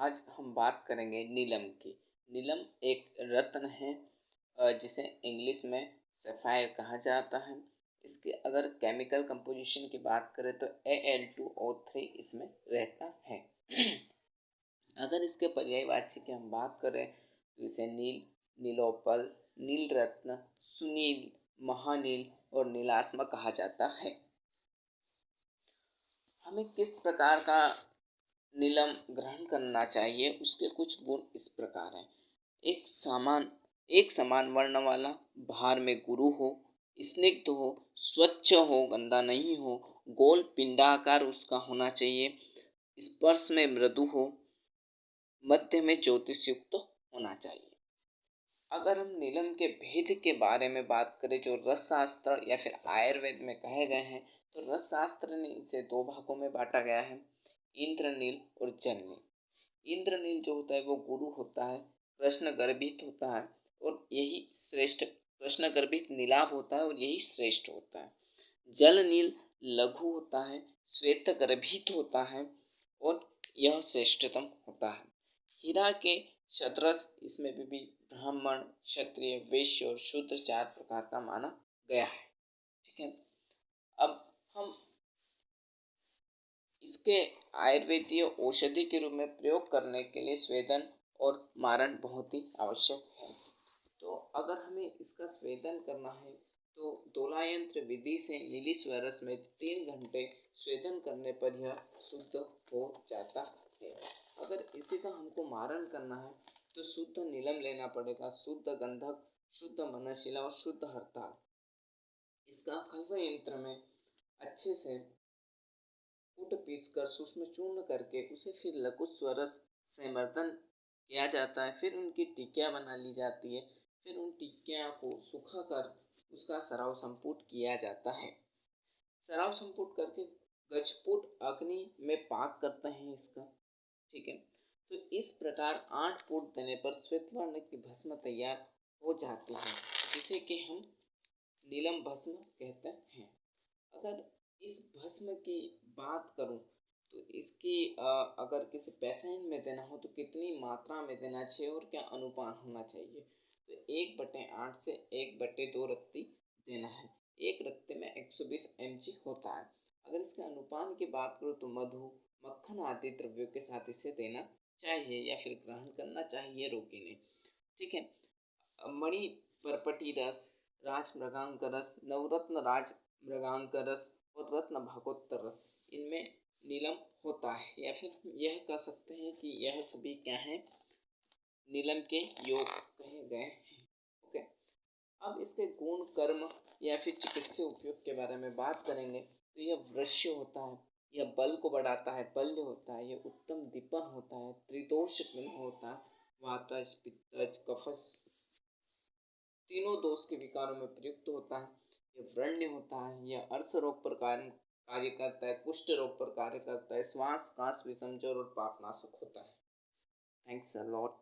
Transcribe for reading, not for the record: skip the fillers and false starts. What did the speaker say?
आज हम बात करेंगे नीलम की। नीलम एक रत्न है जिसे इंग्लिश में सफ़ायर कहा जाता है। इसके अगर केमिकल कंपोजिशन की बात करें तो Al2O3 इसमें रहता है। अगर इसके पर्यायवाची की हम बात करें तो इसे नील, नीलोपल, नील रत्न, सुनील, महानील और नीलास्म कहा जाता है। हमें किस प्रकार का नीलम ग्रहण करना चाहिए, उसके कुछ गुण इस प्रकार हैं। एक समान वर्ण वाला, भार में गुरु हो, स्निग्ध हो, स्वच्छ हो, गंदा नहीं हो, गोल पिंडाकार उसका होना चाहिए, स्पर्श में मृदु हो, मध्य में ज्योतिष युक्त होना चाहिए। अगर हम नीलम के भेद के बारे में बात करें जो रस शास्त्र या फिर आयुर्वेद में कहे गए हैं, तो रस शास्त्र ने इसे दो भागों में बांटा गया है, इंद्रनील और जलनील। इंद्रनील जो होता है वो गुरु होता है, कृष्ण गर्भित होता है और यही श्रेष्ठ, कृष्ण गर्भित नीलाभ होता है और यही श्रेष्ठ होता है। जलनील लघु होता है, श्वेत गर्भित होता है और यह श्रेष्ठतम होता है। हीरा के सदृश इसमें भी ब्राह्मण, क्षत्रिय, वैश्य और शूद्र 4 प्रकार का माना गया है। ठीक है, अब हम इसके आयुर्वेदीय औषधि के रूप में प्रयोग करने के लिए स्वेदन और मारण बहुत ही आवश्यक है। तो अगर हमें इसका स्वेदन करना है तो दोलायंत्र विधि से नीली स्वरस में 3 घंटे स्वेदन करने पर यह शुद्ध हो जाता है। अगर इसी का हमको मारण करना है तो शुद्ध नीलम लेना पड़ेगा, शुद्ध गंधक, शुद्ध मनशिला और शुद्ध हरताल। इसका खल्व यंत्र में अच्छे से कूट पीसकर सूक्ष्म चूर्ण करके उसे फिर लघु स्वरस से मर्दन किया जाता है। फिर उनकी टिक्कियाँ बना ली जाती है। फिर उन टिक्कियों को सुखाकर उसका सराव संपुट किया जाता है। सराव संपुट करके गजपुट अग्नि में पाक करते हैं इसका। ठीक है, तो इस प्रकार 8 फूट देने पर श्वेत वर्ण की भस्म तैयार हो जाती है, जिसे कि हम नीलम भस्म कहते हैं। अगर इस भस्म की बात करूं तो इसकी अगर किसी पेशेंट में देना हो तो कितनी मात्रा में देना चाहिए और क्या अनुपान होना चाहिए, तो 1/8 से 1/2 रत्ती देना है। एक रत्ते में 120 mg होता है। अगर इसके अनुपान की बात करूँ तो मधु, मक्खन आदि द्रव्यों के साथ इसे देना चाहिए या फिर ग्रहण करना चाहिए रोगी ने। ठीक है, मणि परपटी रस, राज मृगांक रस, नवरत्न राज मृगांक रस और रत्न भागोत्तर रस, इनमें नीलम होता है। या फिर हम यह कह सकते हैं कि यह सभी क्या है, नीलम के योग कहे गए हैं। ओके, अब इसके गुण, कर्म या फिर चिकित्सीय उपयोग के बारे में बात करेंगे तो यह वृश्य होता है, यह बल को बढ़ाता है, बल्य होता है, यह उत्तम दीपन होता है, त्रिदोष होता है, वातज, पित्तज, कफस तीनों दोष के विकारों में प्रयुक्त होता है। यह व्रण्य होता है, यह अर्श रोग पर कार्य करता है, कुष्ठ रोग पर कार्य करता है, श्वास, काश, विषमज्वर और पापनाशक होता है। Thanks a lot.